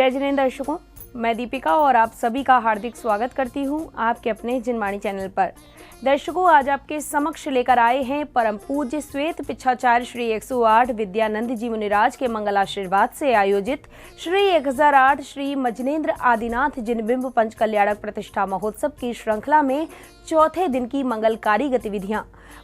जय जिनेंद्र दर्शकों, मैं दीपिका और आप सभी का हार्दिक स्वागत करती हूं आपके अपने जिनवाणी चैनल पर। दर्शकों, आज आपके समक्ष लेकर आए हैं परम पूज्य श्वेत पिछाचार्य श्री 108 विद्यानंद जी मुनिराज के मंगल आशीर्वाद से आयोजित श्री 1008 श्री मजनेन्द्र आदिनाथ जिनबिंब पंच कल्याणक प्रतिष्ठा महोत्सव की श्रृंखला में चौथे दिन की मंगलकारी गतिविधियां।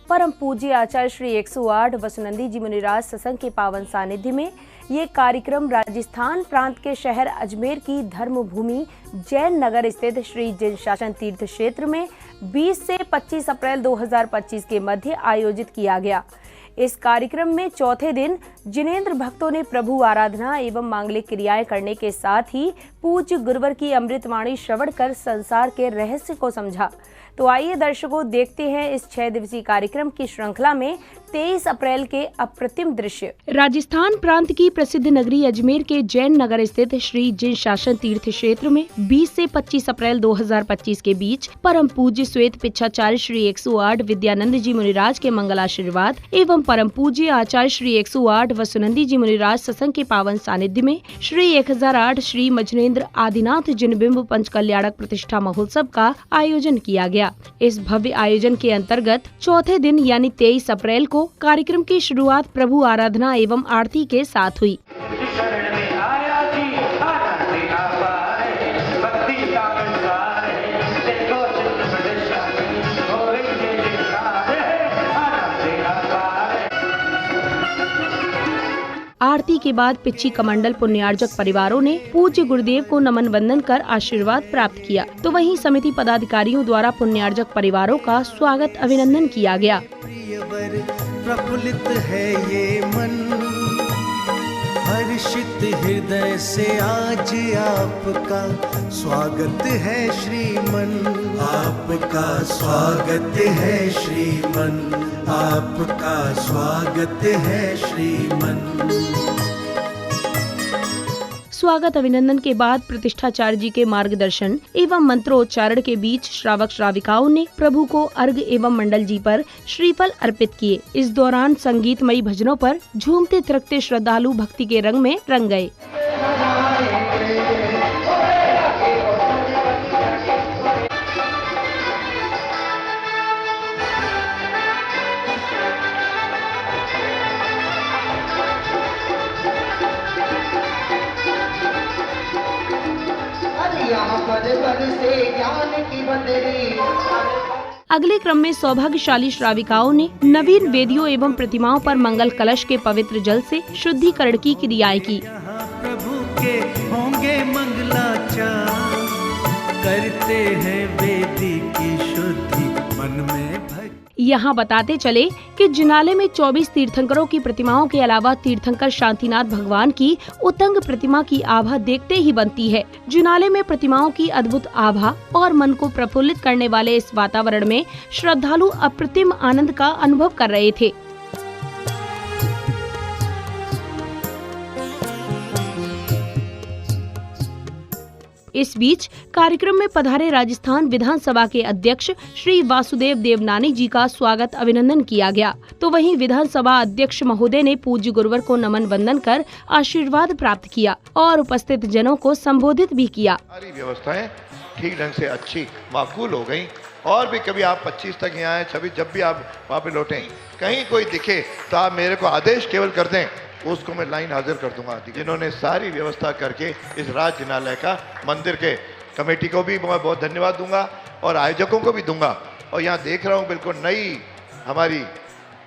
परम पूज्य आचार्य श्री 108 वसुनंदी जी मुनिराज सत्संग के पावन सानिध्य में ये कार्यक्रम राजस्थान प्रांत के शहर अजमेर की धर्म भूमि जैन नगर स्थित श्री जिन शासन तीर्थ क्षेत्र में 20 से 25 अप्रैल 2025 के मध्य आयोजित किया गया। इस कार्यक्रम में चौथे दिन जिनेंद्र भक्तों ने प्रभु आराधना एवं मांगलिक क्रियाएं करने के साथ ही पूज्य गुरुवर की अमृतवाणी श्रवण कर संसार के रहस्य को समझा। तो आइए दर्शकों, देखते हैं इस 6 दिवसीय कार्यक्रम की श्रृंखला में 23 अप्रैल के अप्रतिम दृश्य। राजस्थान प्रांत की प्रसिद्ध नगरी अजमेर के जैन नगर स्थित श्री जिन शासन तीर्थ क्षेत्र में 20 से 25 अप्रैल 2025 के बीच परम पूज्य श्वेत पिछाचार्य श्री 108 विद्यानंद जी मुनिराज के मंगल आशीर्वाद एवं परम पूज्य आचार्य श्री 108 वसुनंदी जी मुनिराज सत्संग के पावन सानिध्य में श्री 1008 श्री मजनेन्द्र आदिनाथ जिनबिंब पंच कल्याणक प्रतिष्ठा महोत्सव का आयोजन किया गया। इस भव्य आयोजन के अंतर्गत चौथे दिन यानी 23 अप्रैल को कार्यक्रम की शुरुआत प्रभु आराधना एवं आरती के साथ हुई। आरती के बाद पिच्ची कमंडल पुण्यार्जक परिवारों ने पूज्य गुरुदेव को नमन वंदन कर आशीर्वाद प्राप्त किया। तो वहीं समिति पदाधिकारियों द्वारा पुण्यार्जक परिवारों का स्वागत अभिनंदन किया गया। प्रफुल्लित है ये मन, हर्षित हृदय से आज आपका स्वागत है श्रीमन, आपका स्वागत है श्रीमन, आपका स्वागत है श्रीमन। स्वागत अभिनंदन के बाद प्रतिष्ठाचार्य जी के मार्गदर्शन एवं मंत्रोच्चारण के बीच श्रावक श्राविकाओं ने प्रभु को अर्घ एवं मंडल जी पर श्रीफल अर्पित किए। इस दौरान संगीतमयी भजनों पर झूमते थिरकते श्रद्धालु भक्ति के रंग में रंग गए। अगले क्रम में सौभाग्यशाली श्राविकाओं ने नवीन वेदियों एवं प्रतिमाओं पर मंगल कलश के पवित्र जल से शुद्धिकरण की क्रियाएं की। प्रभु के होंगे मंगलाचार, करते हैं वेदी की शुद्धि मन में भक्ति। यहाँ बताते चले कि जिनाले में 24 तीर्थंकरों की प्रतिमाओं के अलावा तीर्थंकर शांतिनाथ भगवान की उतंग प्रतिमा की आभा देखते ही बनती है। जिनाले में प्रतिमाओं की अद्भुत आभा और मन को प्रफुल्लित करने वाले इस वातावरण में श्रद्धालु अप्रतिम आनंद का अनुभव कर रहे थे। इस बीच कार्यक्रम में पधारे राजस्थान विधानसभा के अध्यक्ष श्री वासुदेव देवनानी जी का स्वागत अभिनंदन किया गया। तो वहीं विधानसभा अध्यक्ष महोदय ने पूज्य गुरुवर को नमन वंदन कर आशीर्वाद प्राप्त किया और उपस्थित जनों को संबोधित भी किया। सारी व्यवस्थाएं ठीक ढंग से अच्छी माकूल हो गयी और भी कभी आप 25 तक यहाँ आए, छवि जब भी आप वहाँ पे लौटें, कहीं कोई दिखे तो आप मेरे को आदेश केवल कर दें, उसको मैं लाइन हाजिर कर दूंगा। जिन्होंने सारी व्यवस्था करके इस राज जिनालय का मंदिर के कमेटी को भी मैं बहुत धन्यवाद दूंगा और आयोजकों को भी दूंगा। और यहाँ देख रहा हूँ बिल्कुल नई हमारी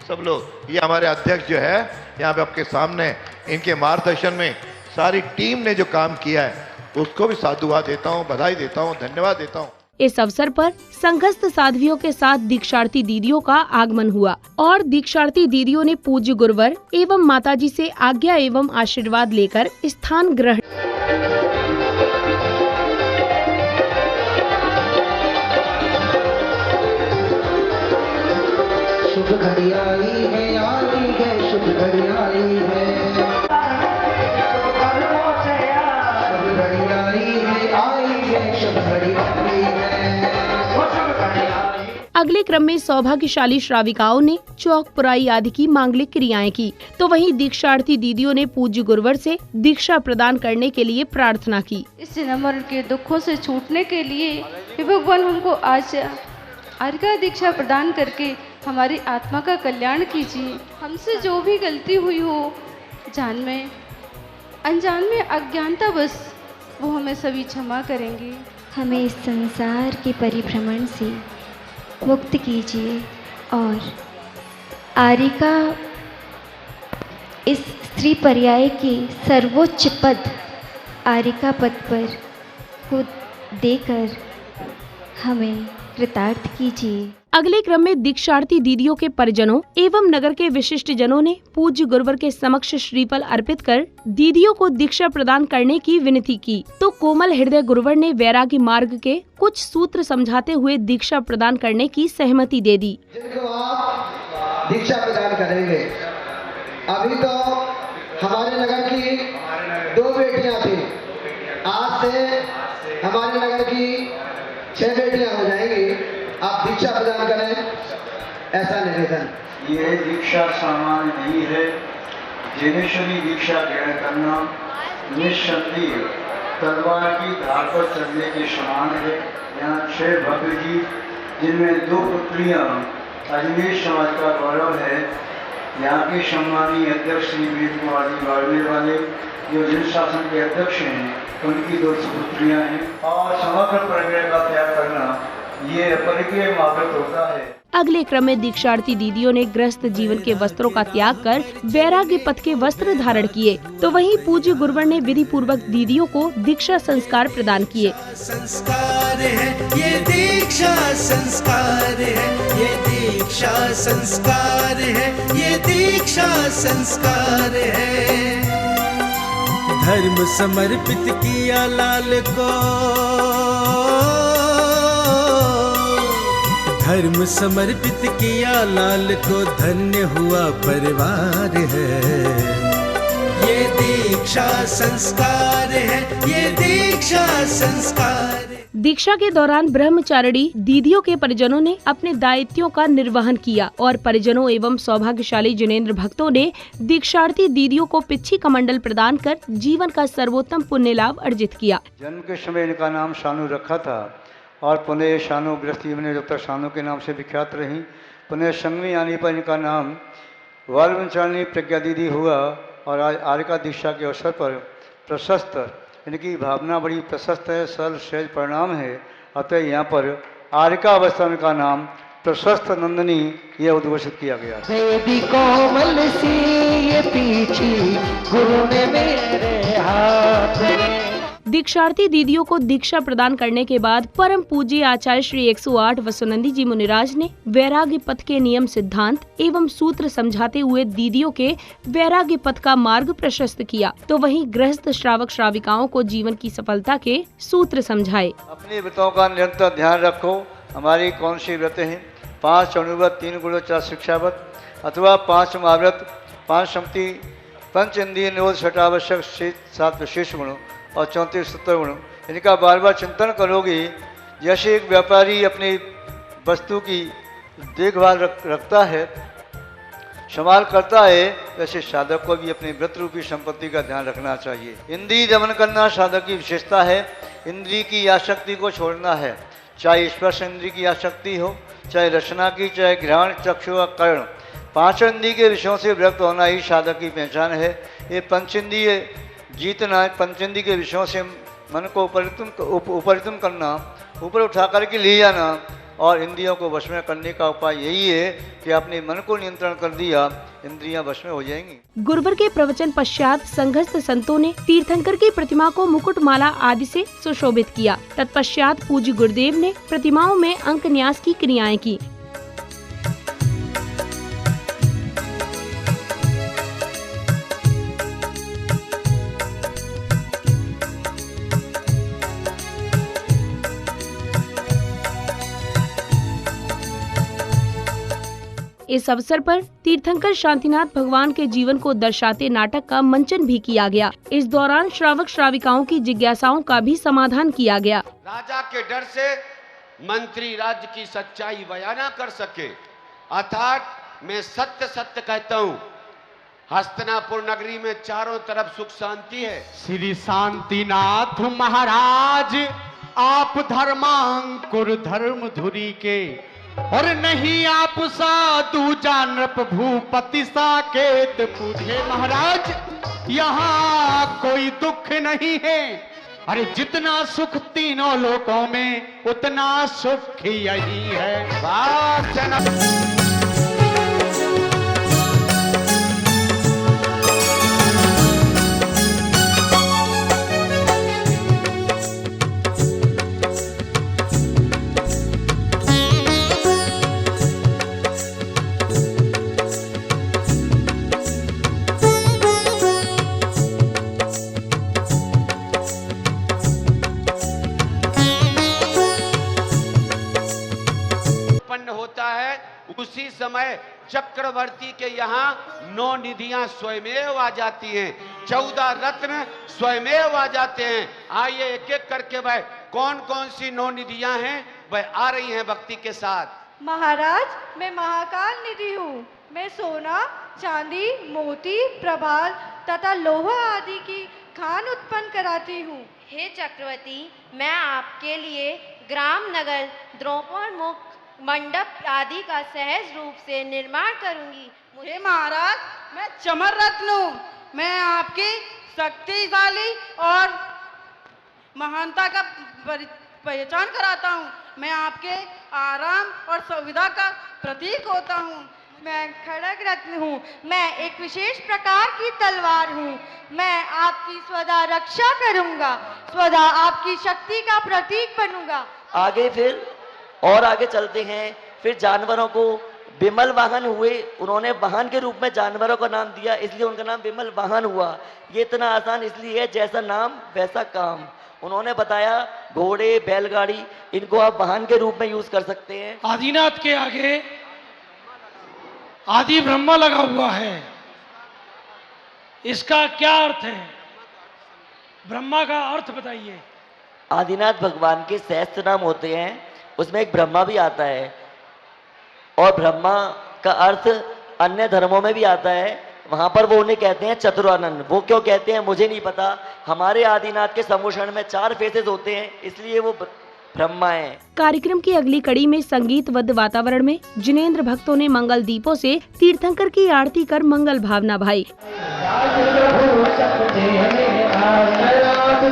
सब लोग, ये हमारे अध्यक्ष जो है यहाँ पे आपके सामने, इनके मार्गदर्शन में सारी टीम ने जो काम किया है उसको भी साधुवाद देता हूँ, बधाई देता हूँ, धन्यवाद देता हूँ। इस अवसर पर संघस्थ साध्वियों के साथ दीक्षार्थी दीदियों का आगमन हुआ और दीक्षार्थी दीदियों ने पूज्य गुरुवर एवं माताजी से आज्ञा एवं आशीर्वाद लेकर स्थान ग्रहण। शुभ घड़ी आई है, शुभ घड़ी आई है, अगले क्रम में सौभाग्यशाली श्राविकाओं ने चौक पुराई आदि की मांगलिक क्रियाएं की, तो वहीं दीक्षार्थी दीदियों ने पूज्य गुरुवर से दीक्षा प्रदान करने के लिए प्रार्थना की। इस जन्म मरण के दुखों से छूटने के लिए हे भगवान हमको आज अर्घा दीक्षा प्रदान करके हमारी आत्मा का कल्याण कीजिए। हमसे जो भी गलती हुई हो, जान में अनजान में अज्ञानता बस, वो हमें सभी क्षमा करेंगे। हमें इस संसार के परिभ्रमण से मुक्त कीजिए और आरिका इस स्त्री पर्याय के सर्वोच्च पद आरिका पद पर को देकर हमें कृतार्थ कीजिए। अगले क्रम में दीक्षार्थी दीदियों के परिजनों एवं नगर के विशिष्ट जनों ने पूज्य गुरुवर के समक्ष श्रीफल अर्पित कर दीदियों को दीक्षा प्रदान करने की विनती की, तो कोमल हृदय गुरुवर ने वैरागी मार्ग के कुछ सूत्र समझाते हुए दीक्षा प्रदान करने की सहमति दे दी। जिनको आप दीक्षा प्रदान करेंगे, अभी तो हमारे नगर की 2 बेटियां थी, आज से हमारे नगर की 6 बेटियां हो जाएंगी। आप दीक्षा प्रदान करें, ऐसा निवेदन। ये दीक्षा सामान्य नहीं है। जिनेश्वरी दीक्षा ग्रहण करना निस्संदेह तलवार की धार पर चलने के समान है। यहाँ 6 भव्य जी, जिनमें 2 पुत्रियाँ अजमेर समाज का गौरव है। यहाँ के सम्मानीय अध्यक्ष श्री वीर कुमार जी बाड़मेर वाले, जो जिन शासन के अध्यक्ष हैं, उनकी 2 पुत्रियाँ हैं। और समग्र परिवार का त्याग करना ये अपरिग्रह महाव्रत होता है। अगले क्रम में दीक्षार्थी दीदियों ने गृहस्थ जीवन के वस्त्रों का त्याग कर वैराग्य पथ के वस्त्र धारण किए, तो वहीं पूज्य गुरुवर ने विधि पूर्वक दीदियों को दीक्षा संस्कार प्रदान किए। संस्कार है ये दीक्षा संस्कार है, ये दीक्षा संस्कार है, ये दीक्षा संस्कार है। धर्म समर्पित किया लाल को, धर्म समर्पित किया लाल को, धन्य हुआ परिवार है। ये दीक्षा संस्कार है, ये दीक्षा संस्कार है। दीक्षा के दौरान ब्रह्मचारिणी दीदियों के परिजनों ने अपने दायित्वों का निर्वहन किया और परिजनों एवं सौभाग्यशाली जिनेंद्र भक्तों ने दीक्षार्थी दीदियों को पिच्छी कमंडल प्रदान कर जीवन का सर्वोत्तम पुण्य लाभ अर्जित किया। जन्म के समय इनका नाम शानू रखा था और पुनः शानू गृहस्थी में जब तक शानू के नाम से विख्यात रही। पुनः संगमी आने पर इनका नाम वाल्मीचारिणी प्रज्ञा दीदी हुआ और आज आरिका दीक्षा के अवसर पर प्रशस्त, इनकी भावना बड़ी प्रशस्त है, सरल सहज परिणाम है। अतः यहाँ पर आरिका अवस्था में का नाम प्रशस्त नंदनी यह उद्घोषित किया गया। बेबी कोमल सी ये पीछी गुरु ने मेरे हाथ में। दीक्षार्थी दीदियों को दीक्षा प्रदान करने के बाद परम पूज्य आचार्य श्री 108 वसुनंदी जी मुनिराज ने वैराग्य पथ के नियम सिद्धांत एवं सूत्र समझाते हुए दीदियों के वैराग्य पथ का मार्ग प्रशस्त किया, तो वहीं गृहस्थ श्रावक श्राविकाओं को जीवन की सफलता के सूत्र समझाए। अपनी व्रतों का निरंतर ध्यान रखो। हमारी कौन सी व्रत है? 5 अणुव्रत, 3 गुण, 4 शिक्षाव्रत, अथवा 5 महाव्रत, 5 सम्मति, 5 इंद्रिय निरोध, 6 आवश्यक, 7 विशेष गुण और 34 सूत्र गुण। इनका बार बार चिंतन करोगे। जैसे एक व्यापारी अपनी वस्तु की देखभाल रखता है, संभाल करता है, वैसे साधक को भी अपनी व्रत रूपी संपत्ति का ध्यान रखना चाहिए। इंद्रिय दमन करना साधक की विशेषता है। इंद्रिय की आसक्ति को छोड़ना है, चाहे स्पर्श इंद्रिय की आसक्ति हो, चाहे रचना की, चाहे घ्राण, चक्षु व कर्ण। 5 इंद्रिय के विषयों से विरक्त होना ही साधक की पहचान है। ये पंचेंद्रिय जीतना, पंचेंद्रिय के विषयों से मन को उपरितम करना, ऊपर उठा करके ले जाना और इंद्रियों को वश में करने का उपाय यही है कि अपने मन को नियंत्रण कर दिया, इंद्रियां वश में हो जाएंगी। गुरुवर के प्रवचन पश्चात संघस्थ संतों ने तीर्थंकर की प्रतिमा को मुकुटमाला आदि से सुशोभित किया। तत्पश्चात पूज्य गुरुदेव ने प्रतिमाओं में अंक न्यास की क्रियाएं की। इस अवसर पर तीर्थंकर शांतिनाथ भगवान के जीवन को दर्शाते नाटक का मंचन भी किया गया। इस दौरान श्रावक श्राविकाओं की जिज्ञासाओं का भी समाधान किया गया। राजा के डर से मंत्री राज्य की सच्चाई बयां ना कर सके। अर्थात मैं सत्य सत्य कहता हूं, हस्तिनापुर नगरी में चारों तरफ सुख शांति है। श्री शांतिनाथ महाराज आप धर्मांकुर धर्म धुरी के, और नहीं आप साधु जानप भूपति साकेत पूजे। महाराज यहाँ कोई दुख नहीं है, अरे जितना सुख तीनों लोकों में उतना सुख यही है। बात जना उसी समय चक्रवर्ती के यहाँ 9 निधियां स्वयमेव आ जाती हैं, 14 रत्न स्वयमेव आ जाते हैं। आइए एक एक करके वह कौन कौन सी 9 निधियां हैं वह आ रही हैं भक्ति के साथ। महाराज मैं महाकाल निधि हूँ। मैं सोना, चांदी, मोती, प्रभाल तथा लोहा आदि की खान उत्पन्न कराती हूँ। हे चक्रवर्ती, मैं आपके लिए ग्राम, नगर, द्रौपद मुख, मंडप आदि का सहज रूप से निर्माण करूंगी। हे महाराज मैं चमर रत्न हूँ। मैं आपकी शक्तिशाली और महानता का पहचान कराता हूँ। मैं आपके आराम और सुविधा का प्रतीक होता हूँ। मैं खड़ग रत्न हूँ। मैं एक विशेष प्रकार की तलवार हूँ। मैं आपकी सदा रक्षा करूँगा, सदा आपकी शक्ति का प्रतीक बनूंगा। आगे फिर और आगे चलते हैं। फिर जानवरों को विमल वाहन हुए। उन्होंने वाहन के रूप में जानवरों का नाम दिया, इसलिए उनका नाम विमल वाहन हुआ। ये इतना आसान इसलिए है, जैसा नाम वैसा काम। उन्होंने बताया घोड़े, बैलगाड़ी, इनको आप वाहन के रूप में यूज कर सकते हैं। आदिनाथ के आगे आदि ब्रह्मा लगा हुआ है, इसका क्या अर्थ है? ब्रह्मा का अर्थ बताइए। आदिनाथ भगवान के सहस्त्र नाम होते हैं, उसमें एक ब्रह्मा भी आता है, और ब्रह्मा का अर्थ अन्य धर्मों में भी आता है। वहां पर वो उन्हें कहते हैं चतुरानन। वो क्यों कहते हैं मुझे नहीं पता। हमारे आदिनाथ के समूषण में 4 फेसेस होते हैं, इसलिए वो ब्रह्मा है। कार्यक्रम की अगली कड़ी में संगीतबद्ध वातावरण में जिनेंद्र भक्तों ने मंगल दीपों से तीर्थंकर की आरती कर मंगल भावना भाई।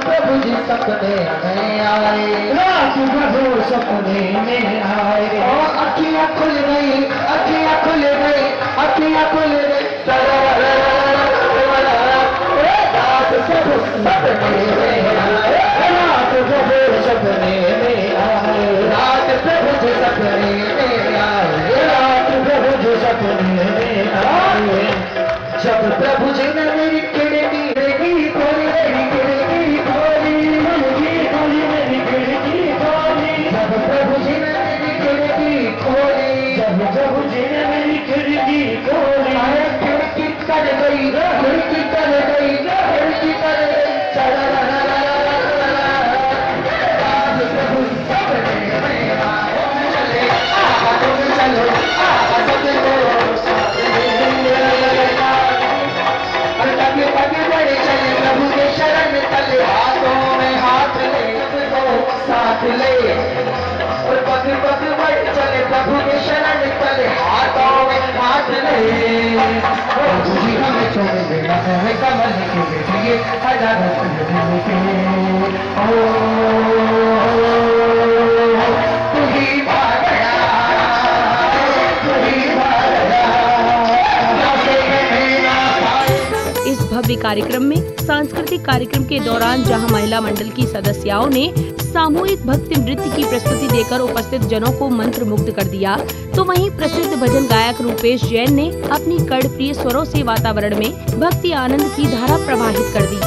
प्रभु जी सपने में आए, प्रभु सपने में आए, अखियाँ खुल गई, अखियाँ खुल गई, अखियाँ खुल गई। रात प्रभु सपने में आए, रात प्रभु सपने में आए, रात प्रभु जी सपने में आए, रात प्रभु जी सपने में आए। जब प्रभु जी ने मेरी खिड़की खोली, मेरी खिड़की खोली, मेरी खिड़की खोली, जब प्रभु जी ने मेरी खिड़की खोली, जब प्रभु जी ने मेरी खिड़की खोली, खिड़की कर गई, खिड़की कर गई, खिड़की कर गई। प्रभु सपने में आए, चले चलो प्रभु के शरण तले, हाथों में हाथ ले, साथ ले, और पग पग बढ़ चले प्रभु के शरण तले, हाथों में हाथ ले। प्रभु जी हमें छोड़ देना है कमल के बेटिए, हजारों फूल के, तू ही भाग गया, तू ही भाग गया। इस भव्य कार्यक्रम में सांस्कृतिक कार्यक्रम के दौरान जहां महिला मंडल की सदस्यों ने सामूहिक भक्ति नृत्य की प्रस्तुति देकर उपस्थित जनों को मंत्र मुग्ध कर दिया, तो वहीं प्रसिद्ध भजन गायक रूपेश जैन ने अपनी कर्णप्रिय स्वरों से वातावरण में भक्ति आनंद की धारा प्रवाहित कर दी।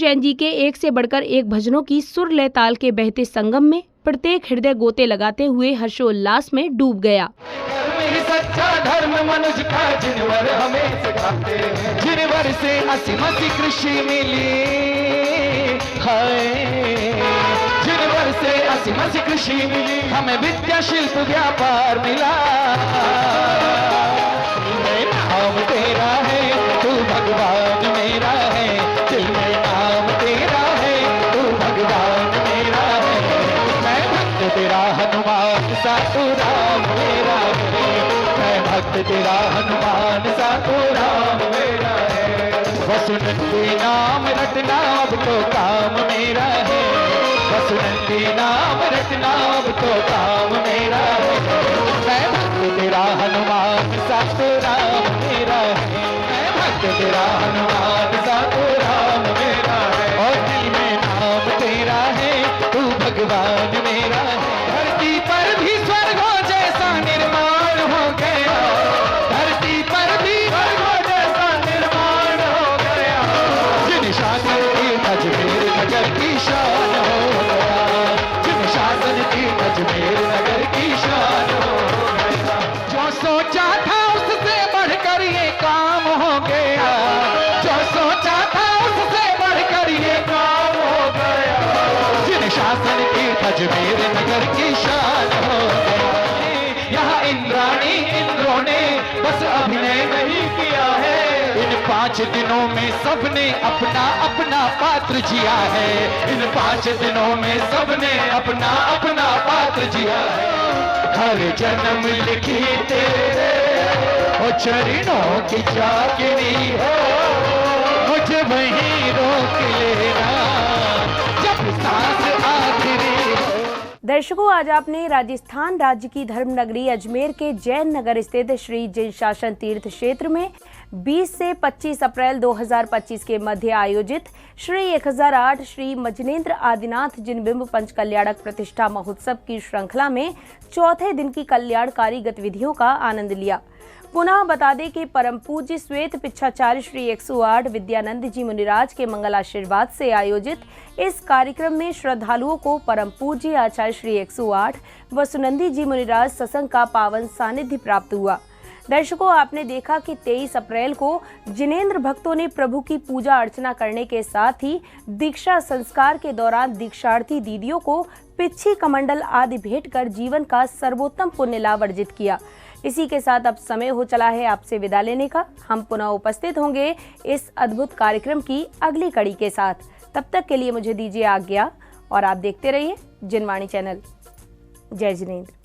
जैन जी के एक से बढ़कर एक भजनों की सुर लय ताल के बहते संगम में प्रत्येक हृदय गोते लगाते हुए हर्षोल्लास में डूब गया। सच्चा धर्म मनुष्य का जिनवर हमें सिखाते हैं, जिनवर से असीमति कृषि मिली है, जिनवर से असीमति कृषि मिली, हमें विद्या शिल्प व्यापार मिला। नाम तेरा है तू भगवान मेरा है, दिल में नाम तेरा है तू भगवान मेरा है, मैं भक्त तेरा हनुमान सा तू राम मेरा है, मैं भक्त तेरा हनुमान सा तू राम मेरा है। वसुनंदी नाम रटना अब तो काम मेरा है, वसुनंदी नाम रटना अब तो काम मेरा है, मैं भक्त तेरा हनुमान सा तू राम मेरा है, मैं भक्त तेरा हनुमान सा तू राम मेरा है, और दिल में नाम तेरा है तू भगवान मेरा है। धरती पर भी स्वर्गों जैसा निर्माण हो गया, धरती पर भी स्वर्गों जैसा निर्माण हो गया, जिन शासन की अजमेर नगर की शान हो गया, जिन शासन की अजमेर नगर की शान हो गया। जो सोचा था उससे बढ़कर ये काम हो गया, जो सोचा था उससे बढ़कर ये काम हो गया, जिन शासन की अजमेर नगर की शान हो गया। यहाँ इंद्राणी इंद्रों ने बस अभिनय नहीं किया है, इन 5 दिनों में सबने अपना अपना पात्र जिया है, इन 5 दिनों में सबने अपना अपना पात्र जिया है। हर जन्म लिखी तेरे ओ चरणों की चाकरी हो, मुझे वहीं रोक लेना जब सांस आखिरी। दर्शकों, आज आपने राजस्थान राज्य की धर्म नगरी अजमेर के जैन नगर स्थित श्री जिन शासन तीर्थ क्षेत्र में 20 से 25 अप्रैल 2025 के मध्य आयोजित श्री 1008 श्री मजनेन्द्र आदिनाथ जिनबिंब पंच कल्याणक प्रतिष्ठा महोत्सव की श्रृंखला में चौथे दिन की कल्याणकारी गतिविधियों का आनंद लिया। पुनः बता दें कि परम पूज्य श्वेत पिच्छाचार्य श्री 108 विद्यानंद जी मुनिराज के मंगल आशीर्वाद से आयोजित इस कार्यक्रम में श्रद्धालुओं को परम पूज्य आचार्य श्री 108 व सुनंदी जी मुनिराज सत्संग का पावन सानिध्य प्राप्त हुआ। दर्शकों, आपने देखा कि 23 अप्रैल को जिनेंद्र भक्तों ने प्रभु की पूजा अर्चना करने के साथ ही दीक्षा संस्कार के दौरान दीक्षार्थी दीदियों को पिच्छी कमंडल आदि भेंट कर जीवन का सर्वोत्तम पुण्य लाभ अर्जित किया। इसी के साथ अब समय हो चला है आपसे विदा लेने का। हम पुनः उपस्थित होंगे इस अद्भुत कार्यक्रम की अगली कड़ी के साथ। तब तक के लिए मुझे दीजिए आज्ञा और आप देखते रहिए जिनवाणी चैनल। जय जिनेंद्र।